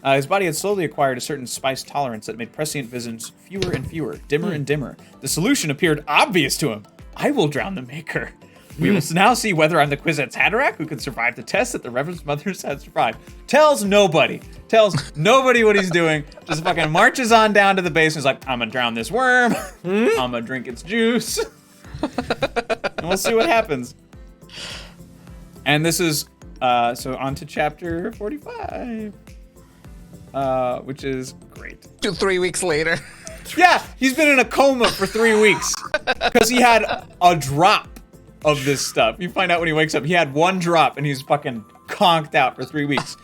His body had slowly acquired a certain spice tolerance that made prescient visions fewer and fewer, dimmer and dimmer. The solution appeared obvious to him. I will drown the Maker. We will now see whether I'm the Kwisatz Haderach who can survive the test that the Reverend Mothers had survived. Tells nobody what he's doing. Just fucking marches on down to the base and is like, I'm gonna drown this worm. I'm gonna drink its juice. And we'll see what happens. And this is, so on to chapter 45. which is great. 3 weeks later. Yeah, he's been in a coma for 3 weeks because he had a drop of this stuff. You find out when he wakes up, he had one drop and he's fucking conked out for 3 weeks.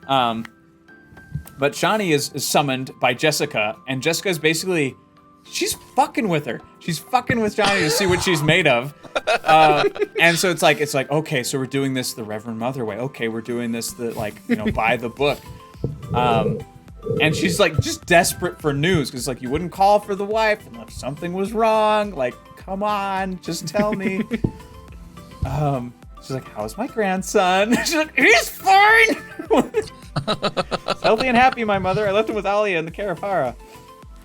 But Shawnee is summoned by Jessica, and Jessica's basically, she's fucking with her. She's fucking with Johnny to see what she's made of. And so it's like, okay, so we're doing this the Reverend Mother way. Okay, we're doing this by the book. And she's like just desperate for news because like you wouldn't call for the wife unless something was wrong. Like, come on, just tell me. She's like, how's my grandson? She's like, he's fine. He's healthy and happy, my mother. I left him with Alia in the Karapara.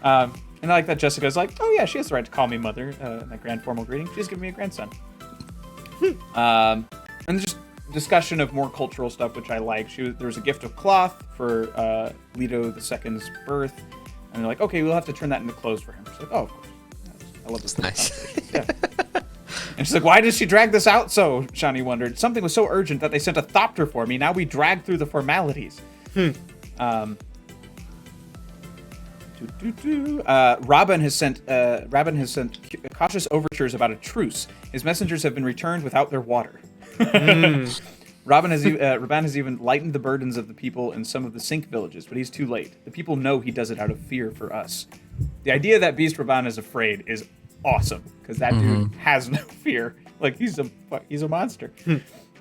And I like that Jessica's like, oh yeah, she has the right to call me mother. That grand formal greeting. She's giving me a grandson. And just discussion of more cultural stuff, which I like. There was a gift of cloth for Leto II's birth, and they're like, okay, we'll have to turn that into clothes for him. She's like, oh, of course. I love this. Nice. Yeah. And she's like, why did she drag this out so? Shawnee wondered. Something was so urgent that they sent a thopter for me. Now we drag through the formalities. Robin has sent cautious overtures about a truce. His messengers have been returned without their water. Rabban has even lightened the burdens of the people in some of the sink villages, but he's too late. The people know he does it out of fear for us. The idea that Beast Rabban is afraid is awesome, because that dude has no fear. Like, he's a monster.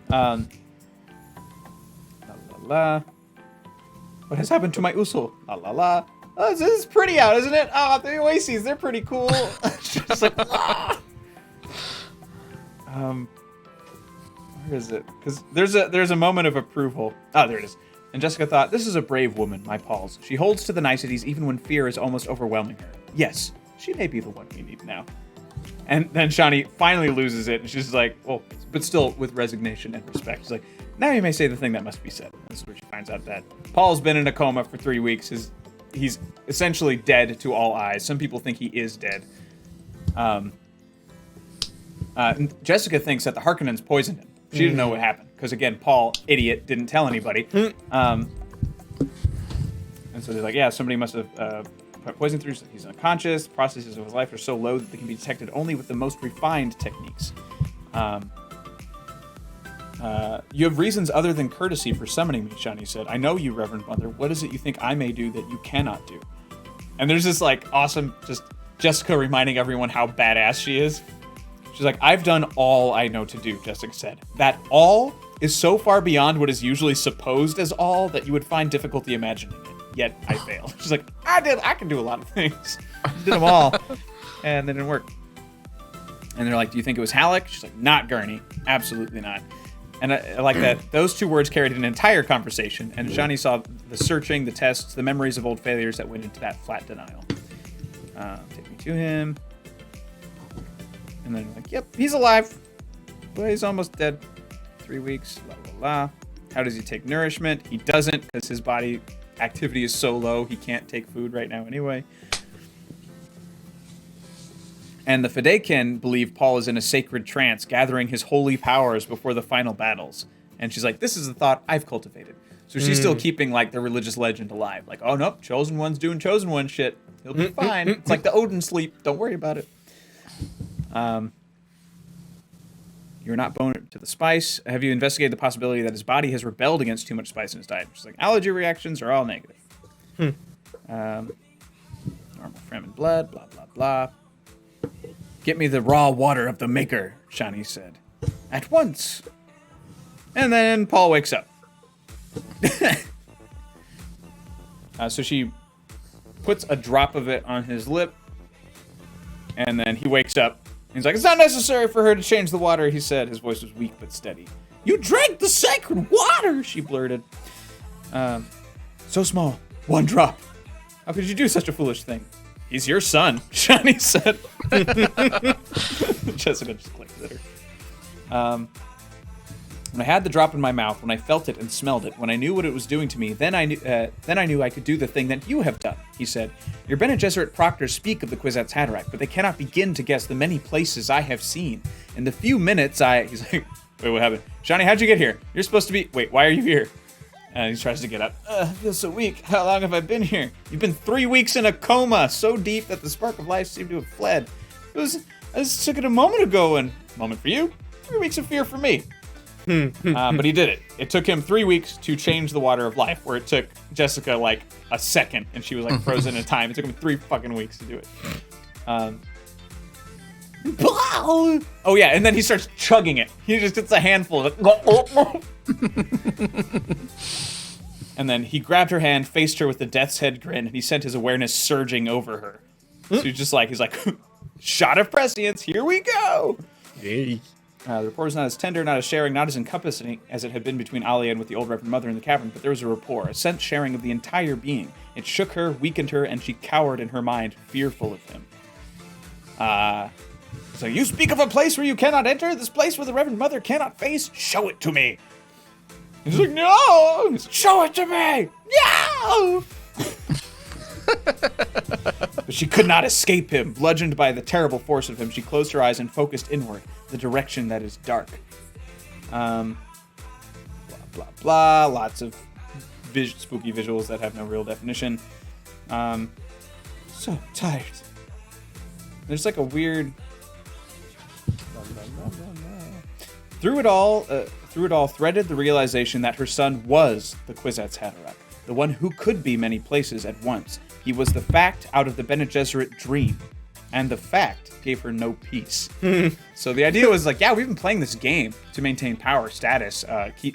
La la la. What has happened to my Usul? La la la. Oh, this is pretty out, isn't it? Oh, the oases, they're pretty cool. Just like, ah! Where is it? Because there's a moment of approval. Oh, there it is. And Jessica thought, this is a brave woman, my Pauls. She holds to the niceties even when fear is almost overwhelming her. Yes, she may be the one we need now. And then Shawnee finally loses it, and she's like, well, but still with resignation and respect. She's like, now you may say the thing that must be said. This is where she finds out that Paul's been in a coma for 3 weeks. He's essentially dead to all eyes. Some people think he is dead. Jessica thinks that the Harkonnens poisoned him. She didn't know what happened. Because, again, Paul, idiot, didn't tell anybody. And so they're like, yeah, somebody must have put poison through. So he's unconscious. Processes of his life are so low that they can be detected only with the most refined techniques. You have reasons other than courtesy for summoning me, Shawnee said. I know you, Reverend Mother. What is it you think I may do that you cannot do? And there's this, like, awesome, just Jessica reminding everyone how badass she is. She's like, I've done all I know to do, Jessica said. That all is so far beyond what is usually supposed as all that you would find difficulty imagining it. Yet I failed. She's like, I can do a lot of things. I did them all. And they didn't work. And they're like, do you think it was Halleck? She's like, not Gurney. Absolutely not. And I like that those two words carried an entire conversation, and Shawnee saw the searching, the tests, the memories of old failures that went into that flat denial. Take me to him. And then like, yep, he's alive. But he's almost dead. 3 weeks, la la la. How does he take nourishment? He doesn't, because his body activity is so low, he can't take food right now anyway. And the Fedaykin believe Paul is in a sacred trance, gathering his holy powers before the final battles. And she's like, this is the thought I've cultivated. So she's still keeping, like, the religious legend alive. Like, oh, nope, Chosen One's doing Chosen One shit. He'll be fine. It's like the Odin sleep. Don't worry about it. You're not bone to the spice. Have you investigated the possibility that his body has rebelled against too much spice in his diet? She's like, allergy reactions are all negative. Normal Fremen blood, blah, blah, blah. Get me the raw water of the Maker, Shawnee said. At once. And then Paul wakes up. So she puts a drop of it on his lip. And then he wakes up. He's like, it's not necessary for her to change the water, he said. His voice was weak but steady. You drank the sacred water, she blurted. So small. One drop. How could you do such a foolish thing? He's your son, Shawnee said. Jessica just clicked at her. When I had the drop in my mouth, when I felt it and smelled it, when I knew what it was doing to me, then I knew I could do the thing that you have done, he said. Your Bene Gesserit proctors speak of the Kwisatz Haderach, but they cannot begin to guess the many places I have seen. In the few minutes he's like, wait, what happened? Shawnee, how'd you get here? You're supposed to be, wait, why are you here? And he tries to get up. I feel so weak. How long have I been here? You've been 3 weeks in a coma, so deep that the spark of life seemed to have fled. I just took it a moment ago, and moment for you, 3 weeks of fear for me. But he did it. It took him 3 weeks to change the water of life, where it took Jessica like a second, and she was like frozen in time. It took him 3 fucking weeks to do it. Oh yeah, and then he starts chugging it. He just gets a handful of it. And then he grabbed her hand, faced her with the death's head grin, and he sent his awareness surging over her. So he's like, shot of prescience, here we go! Yay. The rapport was not as tender, not as sharing, not as encompassing as it had been between Alia and with the old Reverend Mother in the cavern, but there was a rapport, a sense sharing of the entire being. It shook her, weakened her, and she cowered in her mind, fearful of him. So you speak of a place where you cannot enter? This place where the Reverend Mother cannot face? Show it to me! He's like, no! He's like, show it to me! No! But she could not escape him. Bludgeoned by the terrible force of him, she closed her eyes and focused inward, the direction that is dark. Blah, blah, blah. Lots of spooky visuals that have no real definition. So tired. There's like a weird... Through it all, threaded the realization that her son was the Kwisatz Haderach, the one who could be many places at once. He was the fact out of the Bene Gesserit dream, and the fact gave her no peace. So the idea was like, yeah, we've been playing this game to maintain power, status,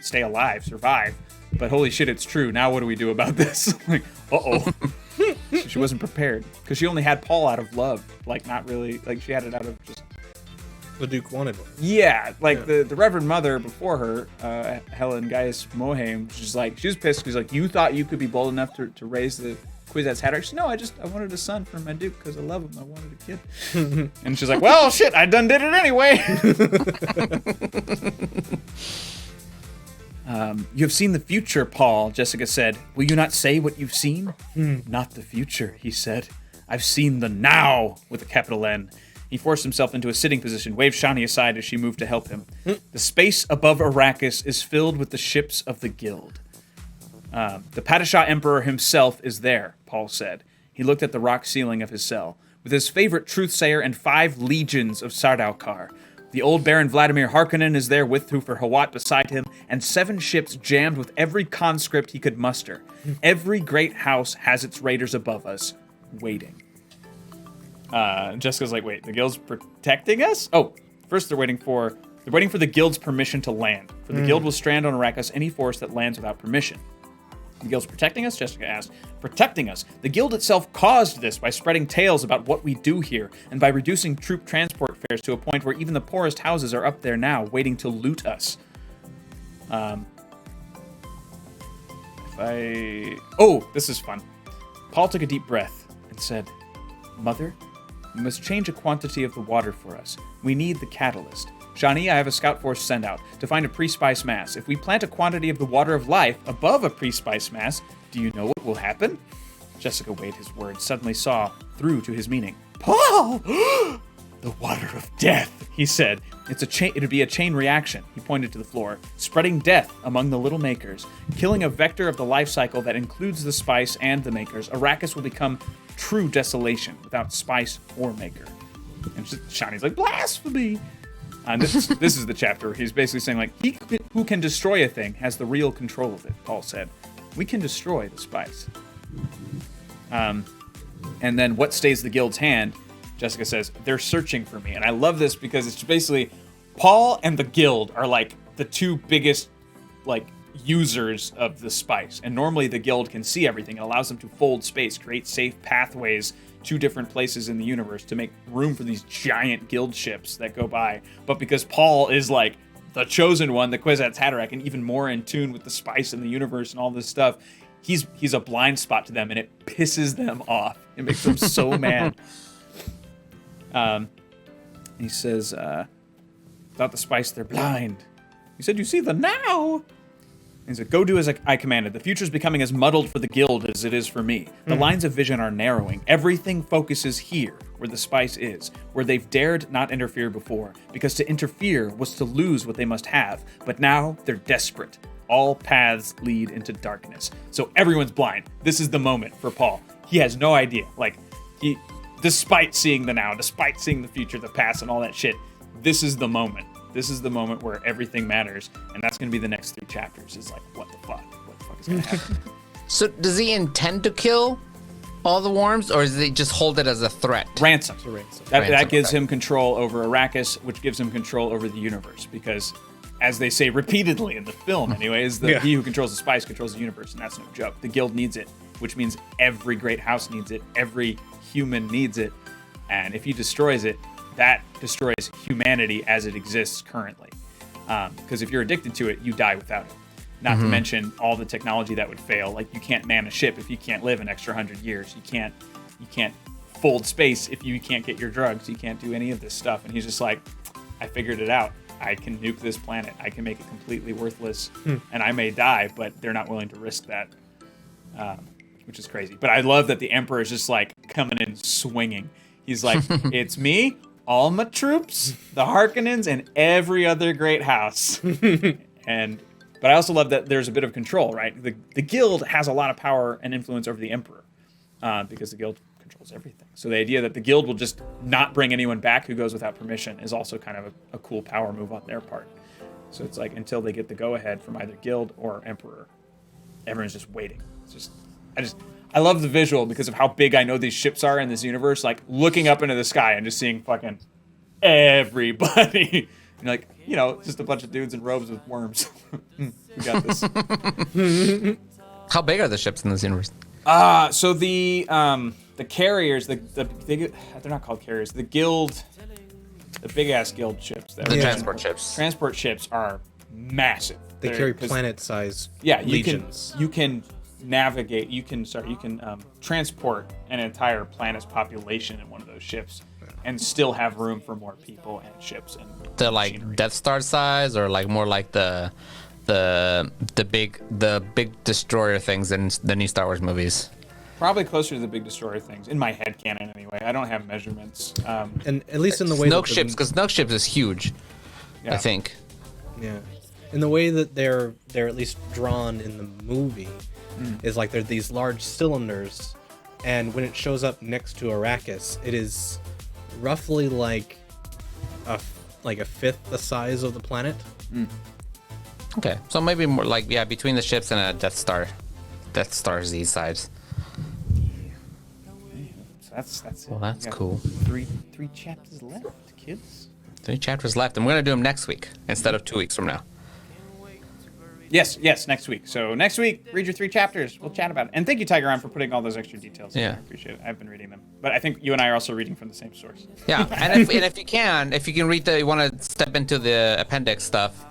stay alive, survive, but holy shit, it's true. Now what do we do about this? Like, uh-oh. She wasn't prepared, because she only had Paul out of love, like not really, like she had it out of just... The Duke wanted one. Yeah, like the Reverend Mother before her, Helen Gaius Mohaim, she was pissed. She's like, you thought you could be bold enough to raise the Kwisatz Haderach? She said, no, I wanted a son for my Duke because I love him. I wanted a kid. And she's like, well, shit, I done did it anyway. You have seen the future, Paul, Jessica said. Will you not say what you've seen? Not the future, he said. I've seen the now, with a capital N. He forced himself into a sitting position, waved Shani aside as she moved to help him. The space above Arrakis is filled with the ships of the Guild. The Padishah Emperor himself is there, Paul said. He looked at the rock ceiling of his cell, with his favorite truthsayer and 5 legions of Sardaukar. The old Baron Vladimir Harkonnen is there with Thufir Hawat beside him, and 7 ships jammed with every conscript he could muster. Every great house has its raiders above us, waiting. Jessica's like, wait, the Guild's protecting us? Oh, first they're waiting for the Guild's permission to land. For the Guild will strand on Arrakis any force that lands without permission. The Guild's protecting us? Jessica asked. Protecting us? The Guild itself caused this by spreading tales about what we do here, and by reducing troop transport fares to a point where even the poorest houses are up there now, waiting to loot us. Oh, this is fun. Paul took a deep breath and said, Mother, you must change a quantity of the water for us. We need the catalyst. Shani, I have a scout force send out to find a pre-spice mass. If we plant a quantity of the water of life above a pre-spice mass, do you know what will happen? Jessica weighed his words, suddenly saw through to his meaning. Paul! The water of death, he said. It'd be a chain reaction, he pointed to the floor, spreading death among the little makers, killing a vector of the life cycle that includes the spice and the makers. Arrakis will become true desolation without spice or maker. And Shani's like, blasphemy! And this is the chapter where he's basically saying, like, he who can destroy a thing has the real control of it, Paul said. We can destroy the spice. And then what stays the Guild's hand? Jessica says, they're searching for me. And I love this because it's basically Paul and the Guild are like the 2 biggest like users of the spice. And normally the Guild can see everything. It allows them to fold space, create safe pathways to different places in the universe to make room for these giant Guild ships that go by. But because Paul is like the chosen one, the Kwisatz Haderach, and even more in tune with the spice in the universe and all this stuff, he's a blind spot to them, and it pisses them off. It makes them so mad. He says, without the spice, they're blind. He said, you see the now? He said, go do as I commanded. The future's becoming as muddled for the Guild as it is for me. The lines of vision are narrowing. Everything focuses here, where the spice is, where they've dared not interfere before, because to interfere was to lose what they must have. But now, they're desperate. All paths lead into darkness. So everyone's blind. This is the moment for Paul. He has no idea. Like, he, despite seeing the now, despite seeing the future, the past, and all that shit, this is the moment. This is the moment where everything matters, and that's going to be the next 3 chapters. Is like, what the fuck? What the fuck is going to happen? So does he intend to kill all the worms, or does he just hold it as a threat? Ransom. Ransom. That gives him control over Arrakis, which gives him control over the universe, because, as they say repeatedly in the film anyways, he who controls the spice controls the universe, and that's no joke. The guild needs it, which means every great house needs it, every human needs it, and if he destroys it, that destroys humanity as it exists currently. Because if you're addicted to it, you die without it. Not to mention all the technology that would fail. Like, you can't man a ship if you can't live an extra 100 years. You can't fold space if you can't get your drugs. You can't do any of this stuff. And he's just like, I figured it out. I can nuke this planet. I can make it completely worthless. And I may die, but they're not willing to risk that, which is crazy. But I love that the Emperor is just like coming in swinging. He's like, it's me, all my troops, the Harkonnens, and every other great house. But I also love that there's a bit of control, right? The guild has a lot of power and influence over the Emperor, because the guild controls everything. So the idea that the guild will just not bring anyone back who goes without permission is also kind of a cool power move on their part. So it's like, until they get the go-ahead from either guild or Emperor, everyone's just waiting. It's just, I love the visual because of how big I know these ships are in this universe. Like, looking up into the sky and just seeing fucking everybody. And like, just a bunch of dudes in robes with worms. We got this. How big are the ships in this universe? So the carriers, they're not called carriers. The guild, the big ass guild ships. The transport ships. Transport ships are massive. They carry planet-sized legions. You can navigate. You can transport an entire planet's population in one of those ships, and still have room for more people and ships and the like machinery. Death Star size, or like more like the big destroyer things in the new Star Wars movies. Probably closer to the big destroyer things in my head canon anyway. I don't have measurements. And at least in the way Snoke ships, because Snoke ships is huge. Yeah. I think. Yeah, in the way that they're at least drawn in the movie, is like they're these large cylinders, and when it shows up next to Arrakis, it is roughly like a fifth the size of the planet. Okay, so maybe more like between the ships and a Death Star Z size. So that's it. Well, that's We got cool. Three chapters left, kids. 3 chapters left, and we're gonna do them next week instead of 2 weeks from now. Yes, next week. So next week, read your 3 chapters. We'll chat about it. And thank you, Tiger On, for putting all those extra details in. Yeah. I appreciate it. I've been reading them. But I think you and I are also reading from the same source. Yeah, and if you can read you want to step into the appendix stuff,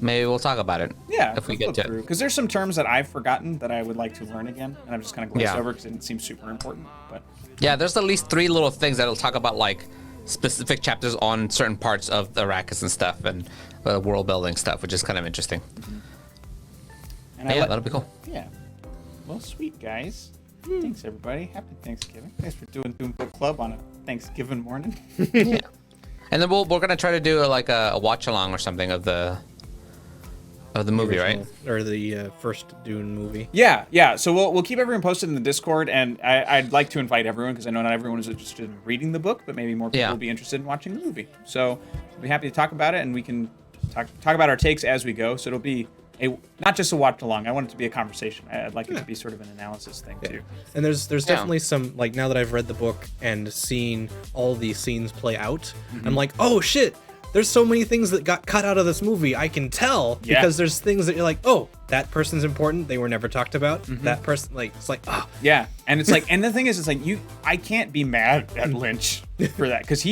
maybe we'll talk about it. Yeah, if we get to it. Because there's some terms that I've forgotten that I would like to learn again, and I'm just kind of glazed Yeah. over because it didn't seem super important. But Yeah, there's at least 3 little things that'll talk about like specific chapters on certain parts of Arrakis and stuff, and world building stuff, which is kind of interesting. and Yeah, that'll be cool. Yeah. Well, sweet guys. Thanks everybody. Happy Thanksgiving. Thanks for doing Doom Book Club on a Thanksgiving morning. Yeah, and then we're gonna try to do like a watch along or something of the movie, right? Or the first Dune movie. Yeah. So we'll keep everyone posted in the Discord, and I'd like to invite everyone because I know not everyone is interested in reading the book, but maybe more people will be interested in watching the movie. So I'll be happy to talk about it, and we can talk about our takes as we go. So it'll be not just a watch along. I want it to be a conversation. I'd like it to be sort of an analysis thing too. And there's definitely some, like, now that I've read the book and seen all these scenes play out, I'm like, oh shit, there's so many things that got cut out of this movie. I can tell because there's things that you're like, oh, that person's important. They were never talked about. That person, like, it's like, oh. Yeah, and it's like, and the thing is, it's like I can't be mad at Lynch for that because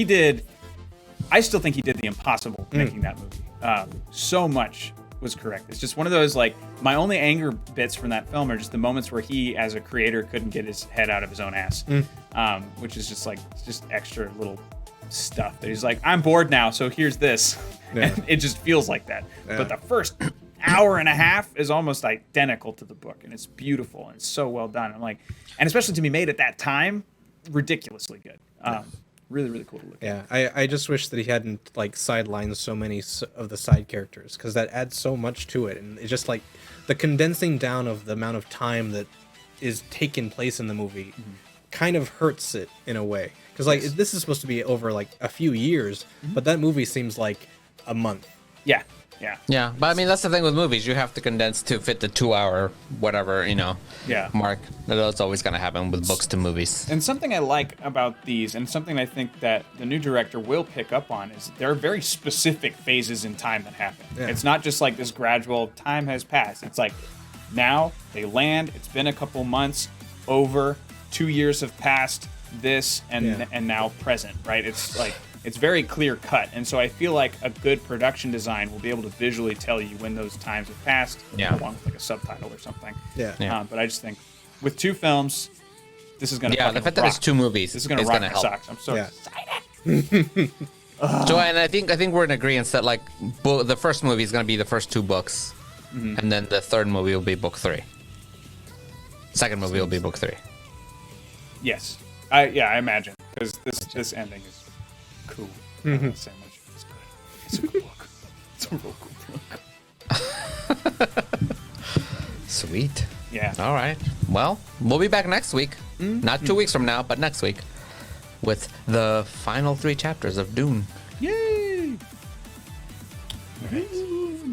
I still think he did the impossible making that movie. So much was correct. It's just one of those, like, my only anger bits from that film are just the moments where he, as a creator, couldn't get his head out of his own ass, which is just like, just extra little stuff that he's like, I'm bored now, so here's this. And it just feels like that. But the first hour and a half is almost identical to the book, and it's beautiful and it's so well done. I'm like, and especially to be made at that time, ridiculously good. Really, really cool to look at. Yeah, I just wish that he hadn't like sidelined so many of the side characters, because that adds so much to it, and it's just like the condensing down of the amount of time that is taking place in the movie kind of hurts it in a way, because like this is supposed to be over like a few years, but that movie seems like a month. Yeah, yeah. Yeah, but I mean that's the thing with movies. You have to condense to fit the 2-hour whatever mark. That's always gonna happen with books to movies. And something I like about these, and something I think that the new director will pick up on, is there are very specific phases in time that happen. Yeah. It's not just like this gradual time has passed. It's like now they land. It's been a couple months. Over 2 years have passed. This and now present. Right. It's like. It's very clear cut, and so I feel like a good production design will be able to visually tell you when those times have passed, along with like a subtitle or something. Yeah. But I just think with 2 films, this is gonna. Yeah, the fact that it's 2 movies, this is gonna rock my socks. I'm so excited. So, and I think we're in agreement that like the first movie is gonna be the first 2 books, and then the third movie will be book 3. Second movie will be book 3. Yes, I imagine, because this ending is cool. I don't say much. It's good. It's a good book. It's a real cool book. Sweet. Yeah. All right. Well, we'll be back next week. Not 2 weeks from now, but next week, with the final 3 chapters of Dune. Yay!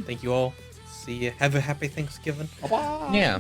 Thank you all. See you. Have a happy Thanksgiving. Bye-bye. Yeah.